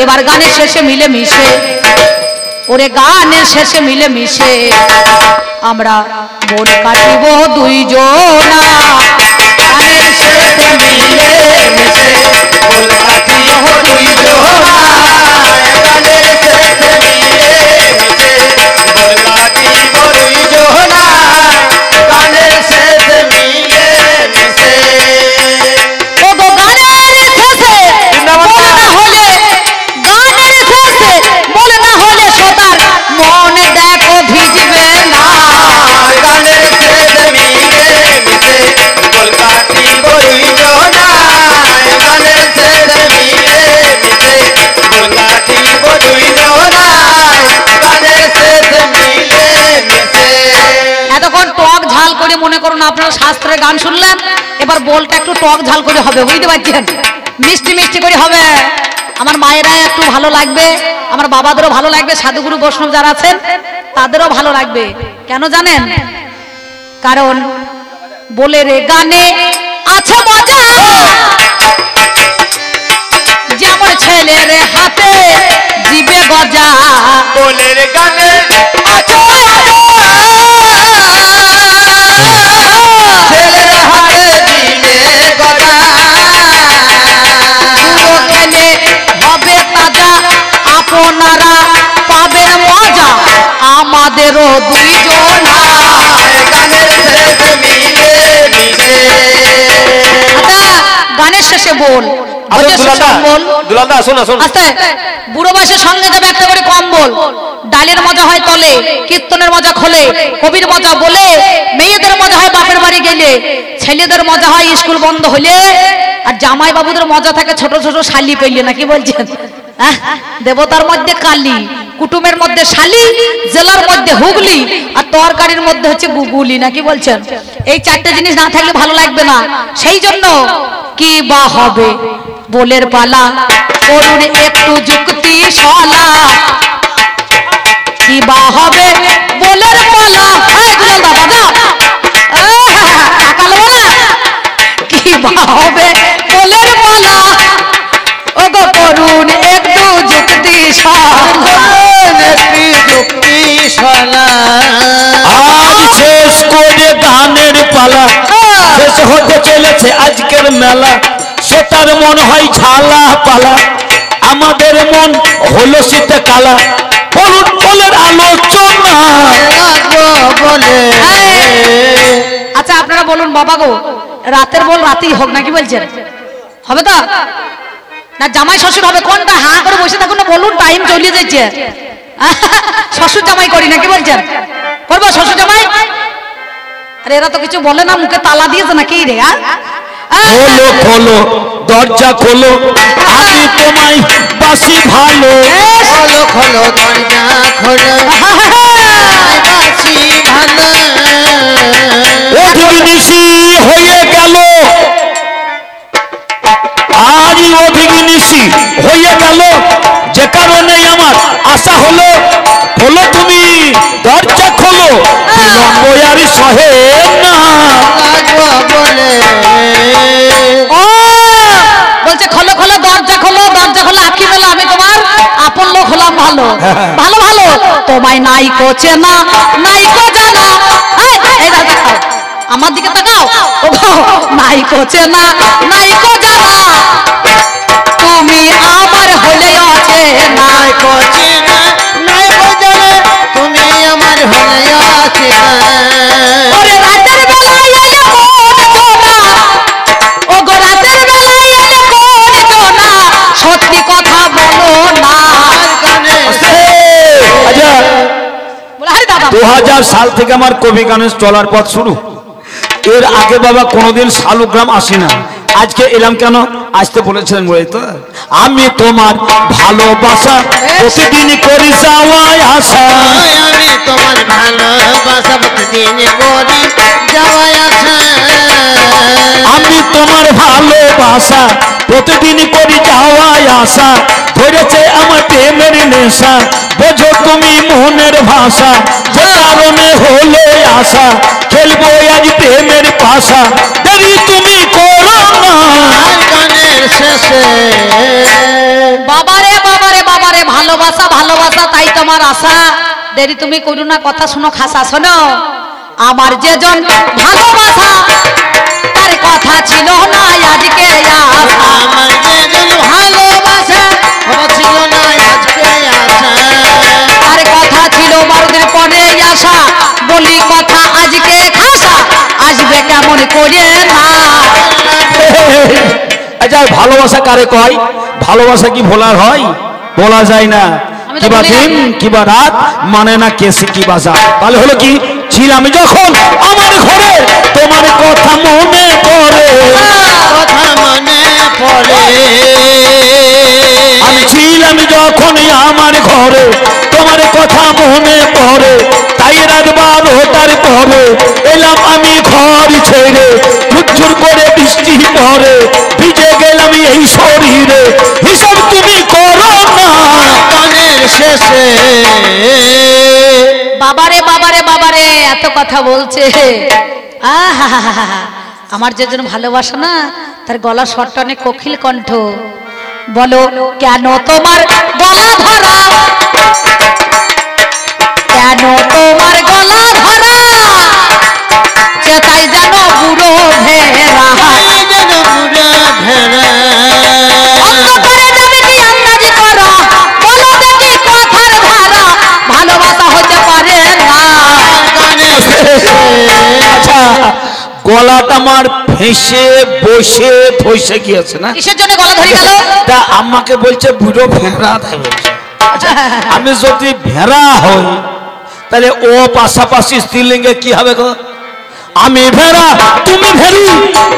এবার গানের শেষে মিলে মিশে ওরে গানের শেষে মিলে মিশে আমরা বোন কাটিব দুইজনা গানের শেষে মিলে মিশে বোন কাটিব দুইজনা গানের শেষে মিলে মিশে বোন কাটিব দুইজনা গানের শেষে মিলে মিশে ওগো গানের শেষে বল না হলে গানের শেষে বল না হলে সোতার মনে দেখো ভিজবে না গানের শেষে মিলে মিশে বল কাটিব দুইজনা গানের শেষে মিলে মিশে বল কাটিব দুইজনা গানের শেষে মিলে মিশে। এতক্ষণ টক ঝাল করে মনে করুন আপনারা শাস্ত্রের গান শুনলেন, এবার বলটা একটু টক ঝাল করে হবে, বুঝতে পারছেন? মিষ্টি মিষ্টি করে হবে। আমার মায়েরা একটু ভালো লাগবে, আমার বাবাদেরও ভালো লাগবে, সাধুগুরু বৈষ্ণব যারা আছেন তাদেরও ভালো লাগবে। কেন জানেন? কারণ বলে রে গানে আছে মজা, যেমন ছেলের হাতে জিবে গজা। বলে রে গানে আছে মজা, ছেলের হাতে জিবে গজা। খেলে হবে তাজা, আপনারা পাবেন মজা, আমাদেরও দুইজনা গানের শেষে মিলে মিশে। গানের শেষে বল বুড়ো বয়সের সঙ্গে যাবে একটা করে কম্বল। ডালের মজা হয় তলে, কীর্তনের মজা খোলে, কবির মজা বলে, মেয়েদের মজা হয় বাপের বাড়ি গেলে, ছেলেদের মজা হয় স্কুল বন্ধ হলে, আর জামাই বাবুদের মজা থাকে ছোট ছোট শালি পেলে। নাকি বলছেন? দেবতার মধ্যে কালী, কুটুমের মধ্যে শালি, জেলার মধ্যে হুগলি, আর তরকারির মধ্যে হচ্ছে গুগুলি। নাকি বলছেন? এই চারটে জিনিস না থাকলে ভালো লাগবে না। সেই জন্য কি বা হবে বলের পালা, করুন একটু যুক্তি সলা। কি বা হবে বলের পালা, কি বা হবে বলের পালা, ওগো করুন একটু যুক্তি সলা। আজ শেষ করে গানের পালা, শেষ হতে চলেছে আজকের মেলা। সেটার মন হয় ঝালা পালা, আমাদের মন হলো শীতে কালা। বলুন বলের আলোচনা বলে। আচ্ছা আপনারা বলুন বাবা গো, রাতের বল রাতেই হোক, নাকি বলছেন? হবে তো না? জামাই শ্বশুর হবে কোনটা? হ্যাঁ করে বসে থাকুন না, বলুন, টাইম চলে যাচ্ছে। শ্বশুর জামাই করি, নাকি বলছেন? করবো শ্বশুর জামাই? আরে এরা তো কিছু বলে না, মুখে তালা দিয়েছে নাকি রে? খোলো খোলো দরজা খোলো, আমি তোমায় বাসি ভালো। খোলো খোলো দরজা খোলো, বাসি ভালো। অধিনিশি হয়ে গেল, আজ অধিনিশি হয়ে গেল, যে কারণে আমার আশা হলো। খোলো তুমি দরজা খোলো, বিলম্ব আর সহে না বলে। বলছে খোলো খোলো দরজা খোলো, দরজা খোলো আঁকি বেলা আমি তোমার আপন লোক হলাম ভালো। ভালো ভালো তোমায় নাই কোচে না, নাই কো জানা। এই দেখাও আমার দিকে তাকাও, নাই কোচে না, নাই কো জানা, তুমি আমার হলে আছে নাই কোচে না, নাই বোঝালে তুমি আমার হয়ে আছে। ওরে রাতের বেলায় এলে কোন জোনা, ওগো রাতের বেলায় এলে কোন জোনা, সত্যি কথা বলো না। আচ্ছা, 2000 সাল থেকে আমার কবি গানের চলার পথ শুরু। এর আগে বাবা কোনোদিন শালুগ্রাম আসি না, আজকে এলাম কেন? আসতে বলেছিলেন বলে তো। আমি তোমার ভালোবাসা প্রতিদিন করি যাওয়াই আসা, আমি তোমার ভালোবাসা প্রতিদিন করি যাওয়াই আসা। আমি তোমার ভালোবাসা প্রতিদিন করি যাওয়াই আসা। ধরেছে আমার প্রেমের নেশা, বোঝো তুমি মনের ভাষা, যে কারণে হলো আশা। খেলবো আজ প্রেমের পাশা, দেরি তুমি করো না। গানের শেষে বাবা রে বাবা ভালোবাসা তাই তোমার আশা। দেরি তুমি করো না, কথা শুনো খাসা। শোনো, আমার যেজন ভালোবাসা তার কথা ছিল না আজকে আশা। আমার যেজন ভালোবাসা ছিল না আজকে আশা। তার কথা ছিল 12 দিন পরে আশা, বলি কথা আজকে খাসা, আসবে কেমন করে না। আচ্ছা, ভালোবাসা কারে কয়? ভালোবাসা কি ভোলার হয়? বলা যায় না। কিবা দিন কিবা রাত মানে না কেসি কি বাজা। তাহলে হলো কি, ছিলাম যখন আমার ঘরে তোমার কথা মনে পড়ে, কথা মনে পড়ে। আমি ছিলাম যখন আমার ঘরে তোমার কথা মনে পড়ে, তাই রাত 12টার পরে এলাম আমি ঘর ছেড়ে, ঝুরঝুর করে বৃষ্টি পড়ে, ভিজে গেলাম এই শরীরে, হিসাব তুমি করো না গানের শেষে। বাবারে বাবারে বাবারে এত কথা বলছে। আহা, আমার যেজন ভালোবাসা না তার গলা স্বরটা অনেক কোকিল কণ্ঠ। বলো কেন তোমার গলা ধরা, কেন তোমার গলা ধরা, চেতাই যেন বুড়ো ভেড়া। যেন বুড়া ভেড়া। অন্ধকারে যাবে কি আন্দাজি করো, বলো দেখি কথার ধারা, ভালোবাসা হতে পারে না। গানের শেষে। আচ্ছা, গলাটা আমার ফেঁসে বসে ফসে গিয়েছে না, কিসের জন্য গলা ধরে গেল? তা আমাকে বলছে বুড়ো ভেড়া। তাই বলছে। আচ্ছা, আমি যদি ভেড়া হই তাহলে ও পাশাপাশি স্ত্রীলিঙ্গে কি হবে গো? আমি ভেড়া তুমি ভেড়ি,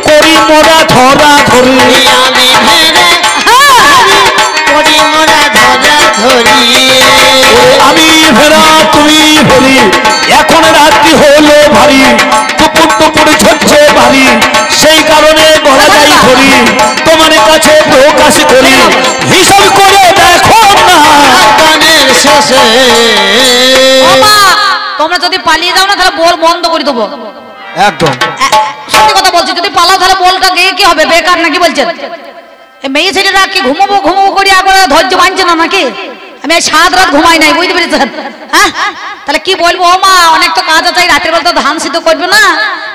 করি মোরা ধরা ধরি। আমি ভেড়া করি মোরা ধরা ধরি। আমি ভেড়া তুমি ভেড়ি, এখন রাত্রি হলো ভারী, টুপুর টুপুর ঝরছে বাড়ি, সেই কারণে গলা যাই ধরি, তোমার কাছে প্রকাশ করি, হিসাব করে দেখো না। গানের শেষে। ও মা, তোমরা যদি পালিয়ে যাও না তাহলে বল বন্ধ করে দেবো। একদম সত্যি কথা বলছি, যদি পালাও তাহলে বলটা গিয়ে কি হবে? বেকার নাকি বলছেন? এই মেয়ে ছেলেরা কি ঘুমবো ঘুমবো করি একবার ধৈর্য মানছে না নাকি? আমি 7 রাত ঘুমাই নাই, বুঝতে পেরেছেন? হ্যাঁ, তাহলে কি বলবো? ও মা, অনেক তো কাজ আছে, রাতের বেলা তো ধান সিদ্ধ করবে না,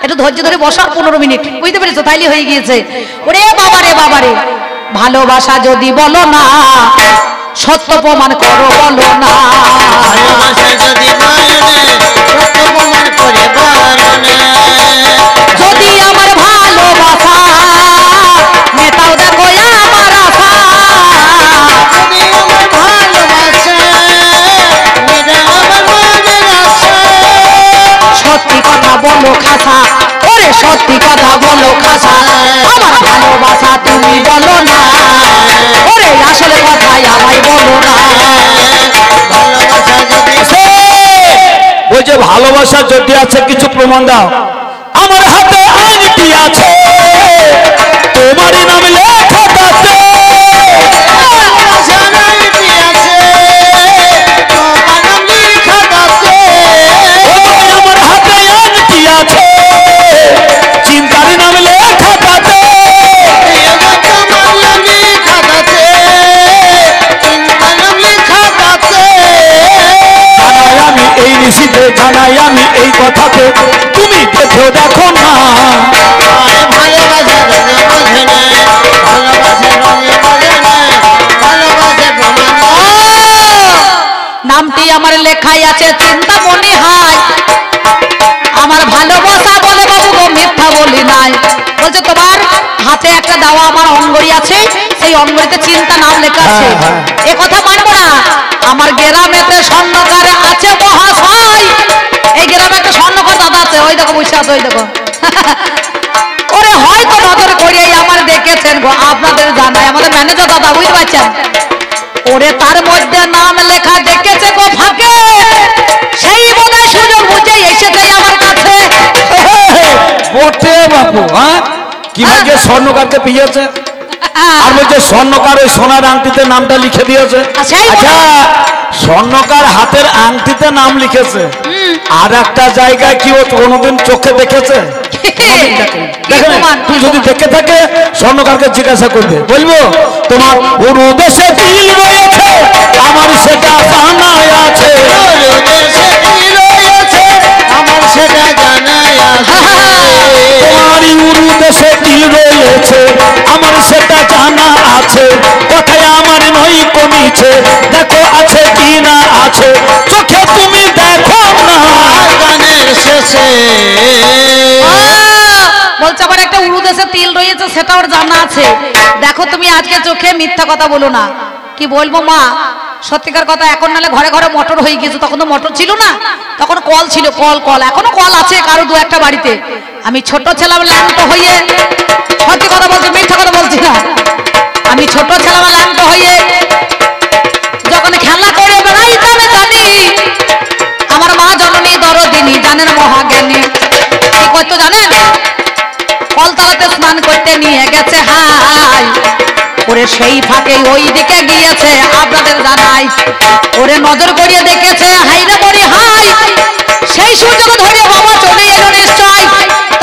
একটু ধৈর্য ধরে বসার 15 মিনিট, বুঝতে পেরেছো? তাইলে হয়ে গিয়েছে। ওরে বাবারে বাবারে, ভালোবাসা যদি বলো না, সত্য প্রমাণ করো বলো না। ভালোবাসা যদি বলে সত্য প্রমাণ করে বলো না। যদি আমার ভালোবাসা নেতাও দেখো আমার আশা, যদি আমার ভালোবাসা মেয়েরা আমার মনের আশা। সত্যি কথা বলো খাসা, ওরে সত্যি কথা বলো খাসা, আমার ভালোবাসা তুমি বলো না, ওরে আসলে কথাই আমায় বলো না। ভালোবাসা যদি বলছে ভালোবাসা যদি আছে কিছু প্রমাণ দাও। আমার হাতে আংটি আছে, তোমার নাম লেখা তাতে, ভালোবাসা নাইটি আছে তোমার নাম লেখা তাতে। আমার হাতে আংটি আছে, চিন্তার নাম লেখা তাতে, তোমার নাম লেখা তাতে। চিন্তার নাম লেখা তাতে। জানাই আমি এই ঋষিতে, জানাই আমি এই কথাতে, তুমি দেখো দেখো না। আরে ভালোবাসা রোজে বোঝে না, ভালোবাসা রোজে বোঝে না, ভালোবাসা প্রমাণ নামটি আমার লেখাই আছে, চিন্তা মনে হয় আমার ভালোবাসা বলে বাবু গো, মিথ্যা বলি নাই। বলছে তোমার হাতে একটা দেওয়া আমার অঙ্গড়ি আছে, সেই অঙ্গড়িতে চিন্তা নাম লেখা আছে। এ কথা মানবো না। আমার গ্রামেতে স্বর্ণকার আছে মহাশয়, এই গ্রামে একটা স্বর্ণকার দাদা আছে, ওই দেখো বসে আছে, ওই দেখো। ওরে হয়তো নজর করিয়ে আমার দেখেছেন গো, আপনাদের জানাই, আমাদের ম্যানেজার দাদা, বুঝতে পারছেন? ওরে তার মধ্যে নাম লেখা দেখেছে গো ফাঁকে, সেই বোধহয় সুযোগ বুঝে এসেছে আমার কাছে। বটে বাপু, হ্যাঁ কি ভাগ্যে স্বর্ণকারকে পেয়েছে। আর বলছে স্বর্ণকার ওই সোনার আংটিতে নামটা লিখে দিয়েছে। সেই আচ্ছা, স্বর্ণকার হাতের আংটিতে নাম লিখেছে, আর একটা জায়গায় কি ও কোনোদিন চোখে দেখেছে? কোনোদিন দেখেনি। দেখেনি? প্রমাণ? তুই যদি দেখে থাকে স্বর্ণকারকে জিজ্ঞাসা করবে, বলবো তোমার পুরো দেশে দিল রয়েছে, আমার সেটা শেষে বলছে আবার একটা উড়ু দেশে তিল রয়েছে, সেটা ওর জানা আছে। দেখো তুমি আজকে চোখে মিথ্যা কথা বলো না। কি বলবো মা, সত্যিকার কথা, এখন নালে ঘরে ঘরে মোটর হয়ে গেছে, তখন তো মোটর ছিল না, তখন কল ছিল, কল এখনো কল আছে কারো দু একটা বাড়িতে। আমি ছোট ছিলাম ল্যাংটো হয়ে, সত্যি কথা বলছি, মিথ্যা কথা বলছি না, আমি ছোট ছিলাম ল্যাংটো হয়ে যখন খেলা করে বেড়াইতাম জানি, আমার মা জননী দরদিনী জানেন মহাজ্ঞানী কি করতো জানেন, কলতলাতে স্নান করতে নিয়ে গেছে হাই, ওরে সেই ফাঁকে ওই দিকে গিয়েছে আপনাদের জানাই, ওরে নজর করিয়ে দেখেছে হাইরে বড়ি হাই, সেই সুযোগ ধরে বাবা চলে এলো নিশ্চয়,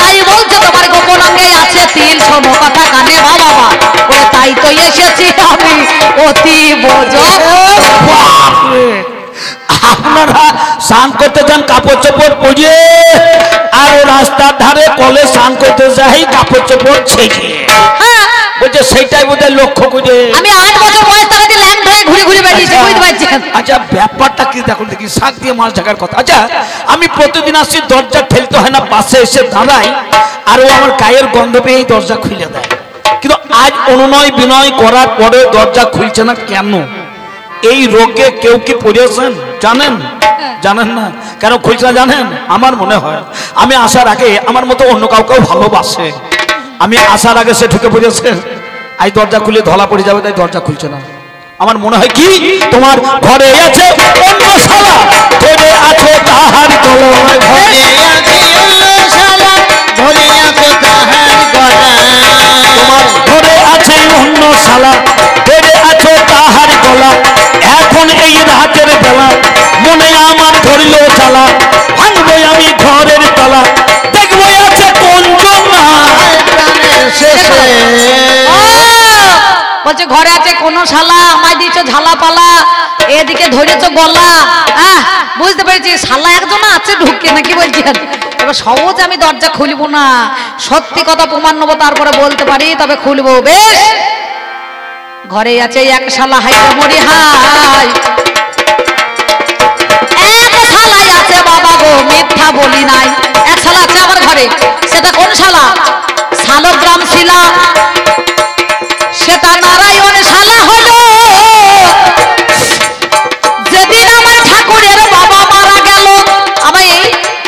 তাই বলছে তোমার গোপন অঙ্গে আছে তিল, শোনো কথা কানে বাবা, ওরে তাই তো এসেছি আমি অতি বোঝো। আপনারা স্নান করতে যান কাপড় চোপড় পরিয়ে, আর ও রাস্তার ধারে কলে স্নান করতে যাই কাপড় চোপড় ছেড়ে, বলছে সেইটাই বোধহয় লক্ষ্য করে। আমি 8 বছর বয়স থেকে ল্যাম্প হয়ে ঘুরে ঘুরে বেরিয়েছি, বুঝতে পারছেন? আচ্ছা ব্যাপারটা কি দেখুন দেখি, শাক দিয়ে মাছ ঢাকার কথা। আচ্ছা আমি প্রতিদিন আসছি, দরজা ঠেলতে হয় না, পাশে এসে দাঁড়াই, আর ও আমার গায়ের গন্ধ পেয়ে দরজা খুলে দেয়, কিন্তু আজ অনুনয় বিনয় করার পরে দরজা খুলছে না কেন? এই রোগে কেউ কি পড়েছেন জানেন? জানেন না কেন খুলছে না জানেন? আমার মনে হয় আমি আসার আগে আমার মতো অন্য কাউকেও ভালোবাসে, আমি আসার আগে সে ঢুকে পড়েছে, আজ দরজা খুলে ধরা পড়ে যাবে, তাই দরজা খুলছে না। আমার মনে হয় কি তোমার ঘরে আছে অন্য শালা, ঘরে আছে তাহার কলয়, ঘরে আছে অন্য শালা, ঘরে আছে তাহার গলা, তোমার ঘরে আছে অন্য শালা, ঘরে আছে তাহার গলা, এখন এই রাতের বেলা মনে আমার ধরলো চালা, ভাঙবো আমি ঘরের তলা, দেখবো আছে কোন জন্যা প্রাণের শেষে বলছে ঘরে আছে কোন শালা, আমায় দিয়েছো ঝালা পালা, এদিকে ধরেছো গলা। বুঝতে পেরেছি শালা একজন আছে ঢুকে, নাকি বলছেন? এবার সহজে আমি দরজা খুলবো না, সত্যি কথা প্রমাণ নেবো, তারপরে বলতে পারি, তবে খুলবো। বেশ, ঘরে আছে এক শালা, হাইটা মরি হাই, এক শালাই আছে বাবা গো, মিথ্যা বলি নাই, এক শালা আছে আমার ঘরে। সেটা কোন শালা? শালগ্রাম শিলা, সেটা নারায়ণ শালা হলো যেদিন আমার ঠাকুরের বাবা মারা গেল। আমায়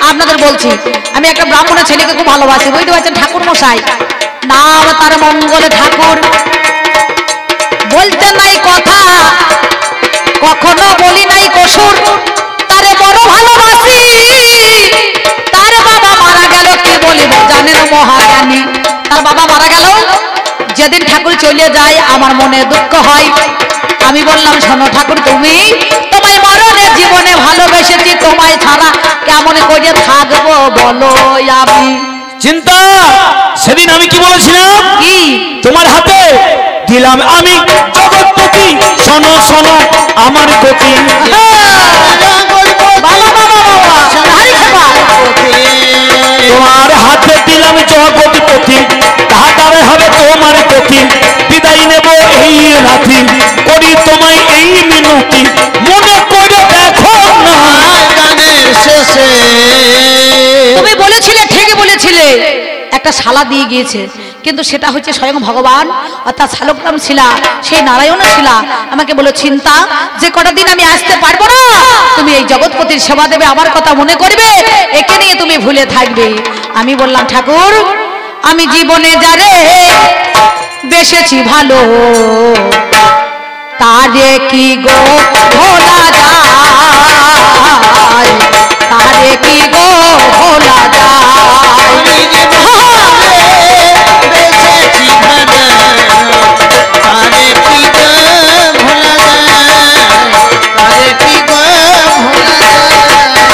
আপনাদের বলছি, আমি একটা ব্রাহ্মণের ছেলেকে খুব ভালোবাসি, বুঝতে পারছেন? ঠাকুর মশাই, নাম তার মঙ্গল ঠাকুর, বলতে নাই কথা, কখনো বলি নাই কসুর, তারে বড় ভালোবাসি, তার বাবা মারা গেল কি বলিব জানেন মহাজ্ঞানী, তার বাবা মারা গেল যেদিন ঠাকুর চলে যায় আমার মনে দুঃখ হয়। আমি বললাম শোনো ঠাকুর, তুমি তোমায় মরণের জীবনে ভালোবেসেছি, তোমায় ছাড়া কেমন করে থাকবো বলো আমি। চিন্তা সেদিন আমি কি বলেছিলাম? কি? তোমার হাতে দিলাম আমি জগৎপতি, শোনো শোনো আমার গতি, তোমার হাতে দিলাম জগৎপতি, তাহারে হবে তোমার গতি, বিদায় নেব এই রাতি, করি তোমায় এই মিনতি, মনে করে দেখো না গানের শেষে। তুমি বলেছিলে, ঠিকই বলেছিলে, একটা শালা দিয়ে গিয়েছে, কিন্তু সেটা হচ্ছে স্বয়ং ভগবান, অর্থাৎ শালগ্রাম শিলা, সেই নারায়ণ শিলা। আমাকে বলো চিন্তা, যে কটা দিন আমি আসতে পারবো না, তুমি এই জগৎপতির সেবা দেবে, আমার কথা মনে করবে, একে নিয়ে তুমি ভুলে থাকবে। আমি বললাম ঠাকুর, আমি জীবনে যারে বেসেছি ভালো, তারে কি গো ভোলা যায়, তারে কি গো ভোলা যায়।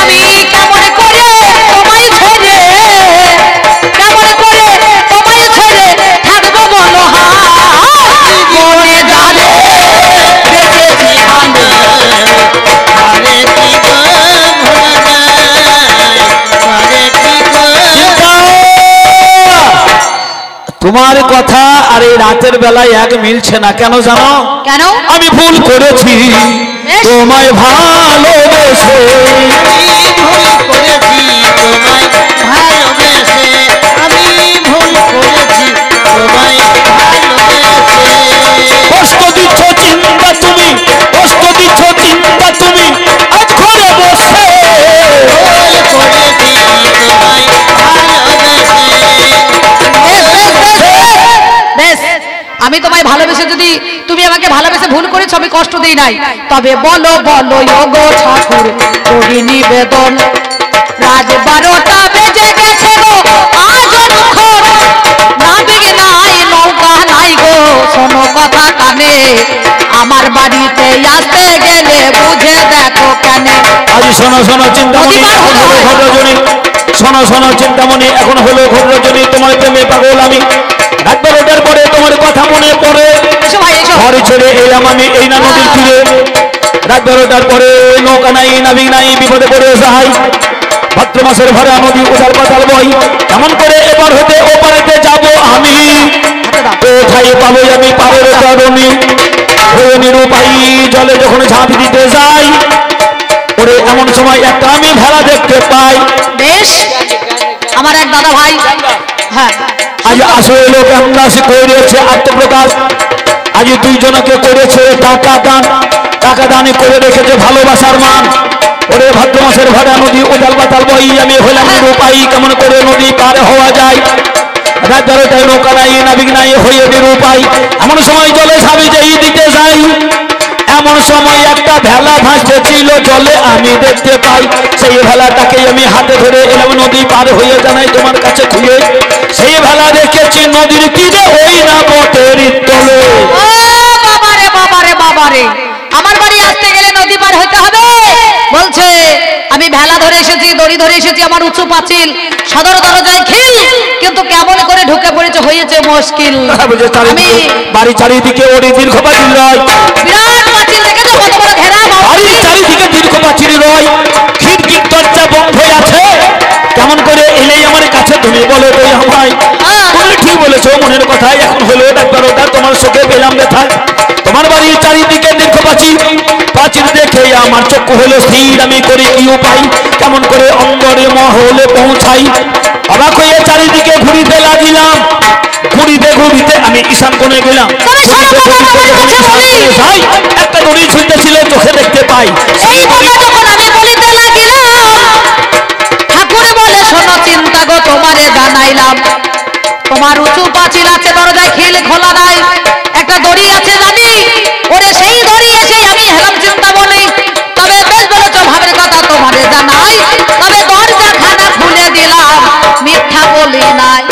আমি কেমন করে তোমায় ছেড়ে, কেমন করে তোমায় ছেড়ে থাকবো বলো, মনে জানে বেঁচেছি ভালো, তোমার কথা আর এই রাতের বেলায় এক মিলছে না, কেন জানো? কেন? আমি ভুল করেছি তোমায় ভালোবেসে, ভুল করেছি তোমায় ভালোবেসে আমি ভুল করেছি তোমায় ভালোবেসে কষ্ট দিচ্ছ চিন্তা তুমি, কষ্ট দিচ্ছ চিন্তা তুমি আজ ঘরে বসে। ভুল করেছি তোমায় ভালোবেসে বেশ, আমি তোমায় ভালোবেসে, যদি তুমি আমাকে ভালোবেসে ভুল করেছো, আমি কষ্ট দিই নাই। তবে বলো বলো ওগো ঠাকুর করি নিবেদন, রাত 12টা বেজে গেছে গো আজ মুখর, নাবিক নাই নৌকা নাই গো শোনো কথা কানে, আমার বাড়িতে আসতে গেলে বুঝে দেখো কেন। আজ শোনো শোনো চিন্তামণি, এখন হলো ঘর রজনী। শোনো শোনো চিন্তামণি, এখন হলো ঘর রজনী। তোমার প্রেমে পাগল আমি, রাত 12টার পরে তোমার কথা মনে পড়ে। এসো ভাই এসো। ঘরে ছেড়ে এলাম আমি এই না নদীর তীরে। রাত 12টার পরে নৌকা নাই, নাবিক নাই, বিপদে পড়ে যাই। ভাদ্র মাসের ভরা নদী উথাল পাতাল বই, কেমন করে এবার হতে ওপারেতে যাব আমি? কোথায় পাবো আমি পাবের তরণী, হয়ে নিরুপায়ী জলে যখন ঝাঁপ দিতে যাই, ওরে এমন সময় একটা আমি ভেলা দেখতে পাই। বেশ, আমার এক দাদা ভাই, হ্যাঁ আজ আসলে লোক আমরাসি করেছে আত্মপ্রকাশ। আজ দুইজনকে করেছে টাকা দান, টাকা দানে করে রেখেছে ভালোবাসার মান। ওরে ভাদ্র মাসের ভরা নদী উদাল বাতাল বই, আমি হলাম নিরুপায়ী, কেমন করে নদী পার হওয়া যায়? রাত 12টায় নৌকা নাই, নাবিক নাই, হয়ে নিরুপায়। এমন সময় জলে ঝাঁপি যেই দিতে যাই, এমন সময় একটা ভেলা ভাসতেছিল জলে আমি দেখতে পাই। সেই ভেলাটাকে আমি হাতে ধরে এলাম নদী পার হয়ে জানাই তোমার কাছে খুঁজে। সেই ভেলা দেখেছি নদীর তীরে, ওই না বটের তলে। ও বাবারে বাবারে বাবারে, আমার বাড়ি আসতে গেলে নদী পার হতে হবে বলছে। আমি ভেলা ধরে এসেছি, দড়ি ধরে এসেছি, আমার উঁচু পাঁচিল, সদর দরজায় খিল, কিন্তু কেমন করে ঢুকে পড়েছে হয়েছে মুশকিল। আমি বাড়ি চারিদিকে ওরে দীর্ঘ পাঁচিল রয়, বিরাট পাঁচিল দেখেছো, কত বড় ঘেরা বাড়ির চারিদিকে দীর্ঘ পাঁচিল রয়, খিড়কির দরজা বন্ধ আছে। কেমন করে এলেই আমার কাছে তুমি বলো তো আমায়? তুমি ঠিক বলেছো মনের কথা। এখন হলো রাত 12টা, তোমার চোখে পেলাম ব্যথা। তোমার বাড়ির চারিদিকে দীর্ঘ পাঁচিল, পাঁচিল দেখে আমার চক্ষু হলো স্থির। আমি করে কি উপায়, কেমন করে অন্দরে মহলে পৌঁছাই? অবাক হয়ে চারিদিকে ঘুরিতে লাগিলাম। ঘুরিতে ঘুরিতে আমি ঈশান কোণে গেলাম। ঘুরিতে ঘুরিতে যখন ঈশান কোণে যাই, একটা দড়ি ঝুলতেছিল, চোখে দেখতে পাই। এই কথা যখন আমি বলিতে লাগিলাম, ঠাকুর বলে শোনো চিন্তা গো তোমারে জানাইলাম, তোমার উঁচু পাঁচিল আছে, দরজায় খিল খোলা নাই, একটা দড়ি আছে জানি, ওরে সেই দড়ি এসে আমি হেলাম চিন্তা বলি। তবে বেশ বলেছ ভাবের কথা তোমারে জানাই, তবে দরজা খানা খুলে দিলাম, মিথ্যা বলি নাই।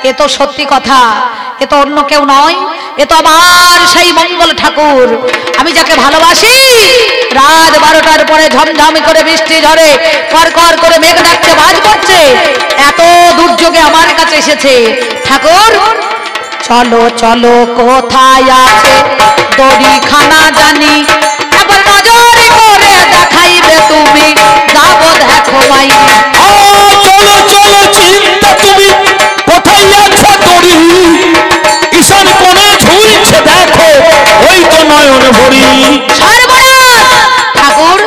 এ তো সত্যি কথা, এ তো অন্য কেউ নয়, এ তো আমার সেই মঙ্গল ঠাকুর। আমি যাকে ভালোবাসি, রাত 12টার পরে ঝমঝম করে বৃষ্টি ঝরে, কর কর করে মেঘ ডাকছে, বাজ পড়ছে, এত দুর্যোগে আমার কাছে এসেছে। ঠাকুর চলো চলো কোথায় আছে দড়ি খানা জানি, একবার নজর করে দেখাইবে তুমি, যাবো দেখো মাই। চলো চলো চিন্তা তুমি, কোথায় আছে দড়ি? ঈশান কোণে ঝুলছে দেখো, ওই তো নয়ন ভরি। ঠাকুর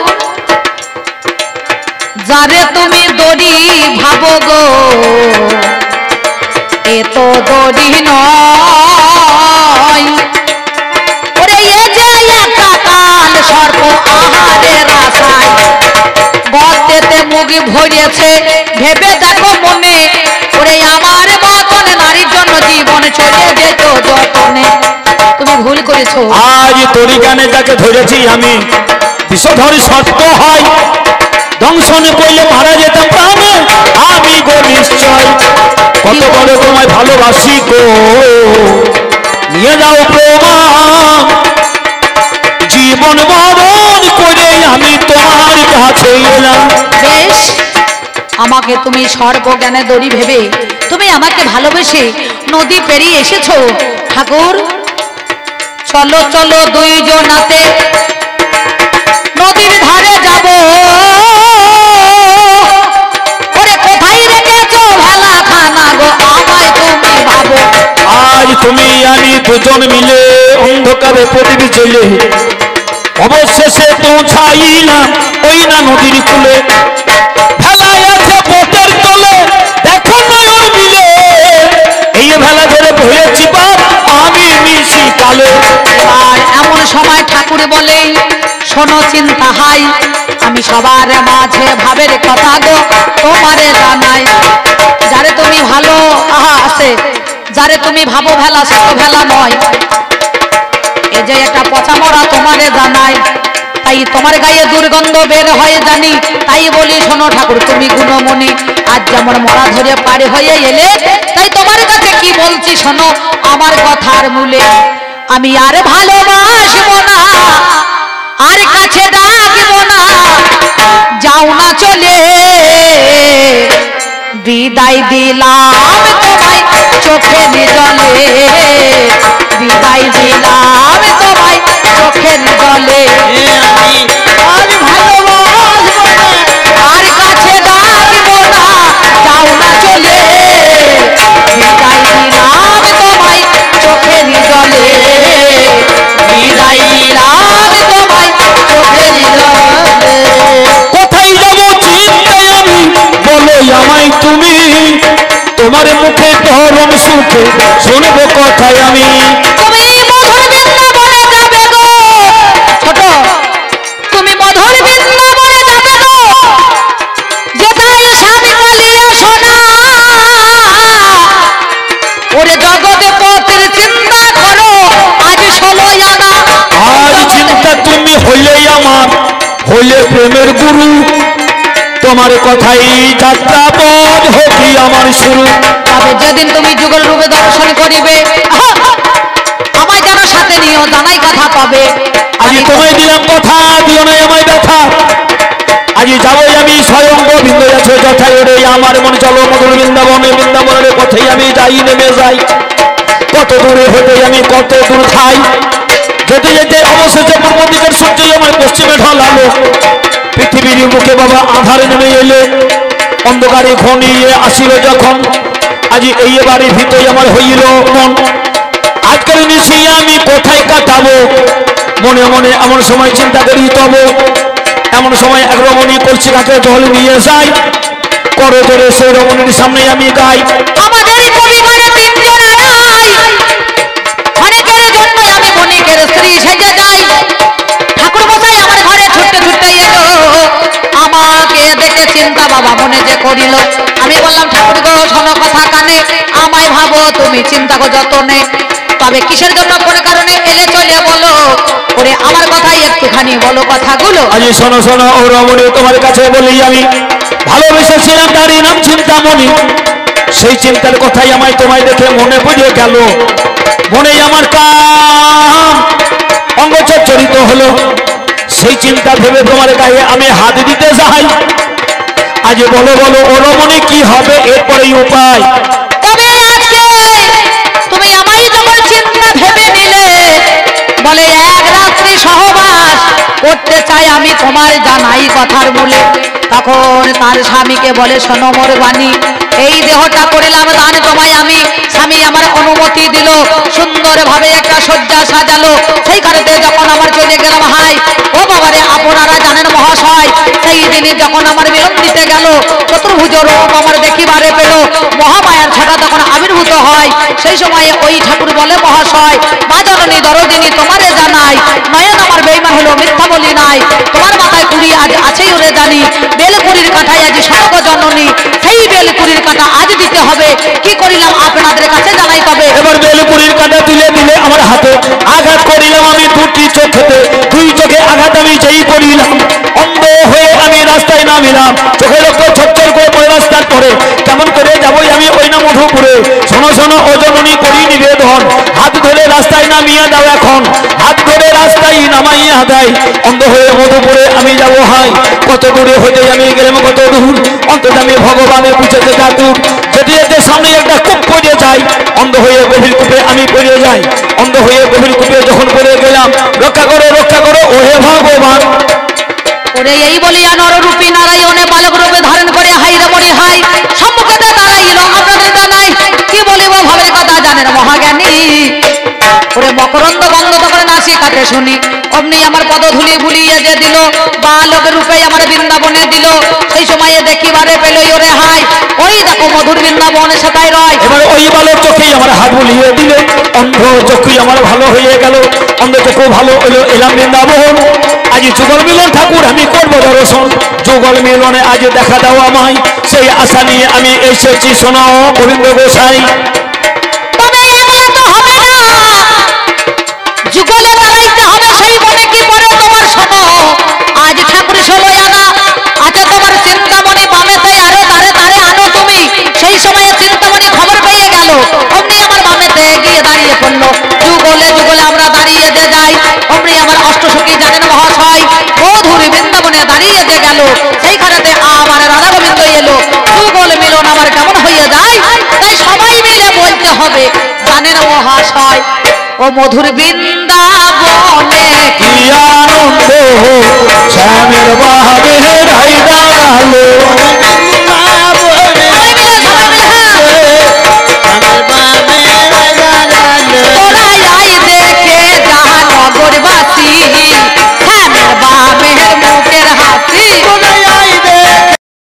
যারে তুমি দড়ি ভাবো গো, এ তো দড়ি নয়, ওরে এ যে একটা কাল সর্প আহারের আশায়, গর্তেতে মুখ ভরিয়েছে, ভেবে দেখো মনে, ওরে আমার মতন নারীর জন্য জীবন চলে যেত যতনে। তুমি ভুল করেছো। আজ দড়ি গানে যাকে ধরেছি আমি, বিষধর সত্য হয়, দংশন করলে মারা যেতাম প্রাণে আমি গো নিশ্চয়। কত বড় তোমায় ভালোবাসি গো, নিয়ে যাও প্রমাণ, জীবন মরণ করে আমি তোমার কাছে এলাম। বেশ, আমাকে তুমি সর্বজ্ঞানে দড়ি ভেবে তুমি আমাকে ভালোবেসে নদী পেরিয়ে এসেছো। ঠাকুর চলো চলো দুইজনাতে নদীর ধারে যাব, ওরে কোথায় রেখেছো ভেলা খানা গো, আমায় তুমি ভাবো। আজ তুমি আমি দুজন মিলে অন্ধকারে প্রদীপ জ্বেলে অবশেষে পৌঁছাইলাম ওই না নদীর কূলে। ভেলায় আছে পোতের ঠাকুর বলে শোনো চিন্তা হাই আমি সবার মাঝে ভাবের কথা গো তোমারে জানাই যারে তুমি ভালো আহা আছে যারে তুমি ভাবো ভেলা সে তো ভেলা নয় এই যে একটা পচা মরা তোমারে জানাই তাই তোমার গায়ে দুর্গন্ধ বের হয়ে জানি তাই বলি শোনো ঠাকুর তুমি গুণমণি আজ যেমন মরা ধরে পারে হয়ে এলে তাই তোমার কাছে কি বলছি শোনো আমার কথার মূলে আমি আর ভালোবাসবো না আর কাছে ডাকবো না যাও না চলে বিদায় দিলাম তোমায় চোখের জলে বিদায় দিলাম তোমায় চোখের জলে আমি আর ভালোবাসবো না আর কাছে ডাকবো না যাও না চলে বিদায় দিলাম তোমায় চোখের জলে বিদায় দিলাম তোমায় চোখের জলে কোথায় যাবো চিন্তায় আমি বলো আমায় তুমি তোমার মুখে ধরম সুখে শুনবো কথায় আমি তুমি মধুর বৃন্দাবনে যাবে গো ছোট তুমি মধুর বৃন্দাবনে যাবে গো যেটাই স্বামী বলিয়া শোনা ওরে জগতে পথের চিন্তা করো আজ 16 আনা আজ চিন্তা তুমি হইলেই আমার হইলে প্রেমের গুরু তোমার কথাই যাত্রা পথ হকি আমার শুরু তবে যেদিন তুমি যুগল রূপে দর্শন করিবে আমায় যেন সাথে নিও জানাই কথা পাবে আজ তোমায় দিলাম কথা দিও না আমায় ব্যথা আজ যাবই আমি স্বয়ং গোবিন্দ আছো যথাই রে আমার মন চলো মধুর বৃন্দাবনে বৃন্দাবনের পথেই আমি যাই নেমে যাই কত দূরে হতে আমি কত দূর খাই যেতে যেতে অবশেষে পূর্ব দিকের সূর্য আমার পশ্চিমে ঢলালো পৃথিবীর মুখে বাবা আধারে নেমে এলে অন্ধকারে ঘনিয়ে আসিল যখন আজ এই বাড়ির ভিতরে আমার হইল মন আজকের নিশি আমি কোথায় কাটাবো মনে মনে এমন সময় চিন্তা করি তবে এমন সময় এক রমণী করছি কাকে জল নিয়ে যাই করো জোরে সেই রমণীর সামনে আমি গাই আমাদের পরিবারে 3 জন আড়াই অনেকের জন্য আমি বণিকের স্ত্রী সেজে যাই ঠাকুর মশাই আমার ঘরে ছুটতে ছুটতে এলো আমাকে দেখে চিন্তা বাবা মনে যে করিল আমি বললাম ঠাকুর গো শোনো কথা কানে আমায় ভাবো তুমি চিন্তা গো যতনে তবে কিসের জন্য কোন কারণে এলে চলে বলো ওরে আমার কথাই একটুখানি বলো কথাগুলো আজ শোনো শোনো ও রমণী তোমার কাছে বলি আমি ভালোবেসেছিলাম তারই নাম চিন্তামণি সেই চিন্তার কথাই আমায় তোমায় দেখে মনে পড়ে গেল মনে আমার কাম অঙ্গ চরিত হলো সেই চিন্তা ভেবে তোমার গায়ে আমি হাত দিতে যাই আজ বলো বলো ও রমণী কি হবে এরপরেই উপায় তবে আজকে তুমি আমায় যখন চিন্তা ভেবে নিলে বলে এক রাত্রি সহবাস করতে চাই আমি তোমার জানাই কথার মূলে তখন তার স্বামীকে বলে শোনো মোর বাণী এই দেহটা করিলাম দান তোমায় আমি স্বামী আমার অনুমতি দিল সুন্দরভাবে একটা শয্যা সাজালো সেই কারণে যখন আমার চলে গেলাম হাই ও বাবারে আপনারা জানেন মহাশয় সেই দিনে যখন আমার মিলন দিতে গেল চতুর্ভুজ রূপ আমার দেখিবারে পেল মহামায়ার ছাটা তখন আবির্ভূত হয় সেই সময়ে ওই ঠাকুর বলে মহাশয় মা জননী দরদিনী তোমারে জানাই নয়ন আমার বেইমান হলো মিথ্যা বলি নাই তোমার মাথায় কুড়ি আজ আছেই ওরে জানি বেলকুড়ির কাঁঠায় আজ স্বর্গ জননী সেই বেলকুড়ির কাঁটা আজ দিতে হবে কি করিলাম আপনাদের কাছে জানাই তবে এবার বেলপুরির কাঁটা তুলে দিলে আমার হাতে আঘাত করিলাম আমি দুটি চোখেতে দুই চোখে আঘাত আমি যেই করিলাম অন্ধ হয়ে আমি রাস্তায় নামিলাম চোখে রক্ত ছচ্ছর করে পড়ে রাস্তার পরে কেমন করে যাবই আমি ওই না মধুপুরে শোনো শোনো ও জননী করি নিবেদন হাত ধরে রাস্তায় নামিয়ে দাও এখন হাত ধরে রাস্তায় নামাইয়া দেয় অন্ধ হয়ে মধুপুরে আমি যাব হাই কত দূরে হতে আমি গেলাম কত দূর অন্তত আমি ভগবানের পুজোতে যাতুর যেতে যেতে সামনে একটা কূপ পড়ে যাই অন্ধ হয়ে গভীর কূপে আমি পড়ে যাই অন্ধ হয়ে গভীর কূপে যখন পড়ে গেলাম রক্ষা করো ও হে ভগবান ওরে এই বলিয়া নররূপী নারায়ণে বালক রূপে ধারণ করে হাই রে মরি হাই সম্মুখে দাঁড়াইল আপনাদের জানাই কি বলিব ভাবের কথা জানেন মহাজ্ঞানী ওরে মকরন্দ গন্ধ তখন নাসি কাকে শুনি অমনি আমার পদধূলি ভুলিয়ে যে দিল বালক রূপে আমার বৃন্দাবনে দিল সেই সময়ে দেখিবারে পেল ওরে হাই ওই দেখো মধুর বৃন্দাবনে সেটাই রয় এবার ওই বালক চোখেই আমার হাত বুলিয়ে দিলে অন্ধ চক্ষু আমার ভালো হয়ে গেল অন্ধ চক্ষু ভালো হলো এলাম বৃন্দাবন আজ যুগল মিলন ঠাকুর আমি করবো দর্শন যুগল মিলনে আজ দেখা দাও আমায় সেই আশা নিয়ে আমি এসেছি শোনাও গোবিন্দ গোসাই তবে এগুলো তো হবে না যুগলে দাঁড়াইতে হবে সেই বনে কি পরে তোমার শোনো আজ ঠাকুর ষোলো আনা আছে তোমার চিন্তামণি বামেতে আরো তারে তারে আনো তুমি সেই সময়ে চিন্তামণি খবর পেয়ে গেল অমনি আমার বামেতে গিয়ে দাঁড়িয়ে পড়লো যুগলে যুগলে আমরা দাঁড়িয়ে যে যাই অমনি আমার অষ্টসখী জানেন মহাশয় মধুর বৃন্দাবনে দাঁড়িয়ে যে গেল সেইখানেতে আমার রাধা গোবিন্দ এলো যুগল মিলন আমার কেমন হয়ে যায় তাই সবাই মিলে বলতে হবে জানেন মহাশয় ও মধুর বৃন্দাবনে কি আনন্দ স্বামী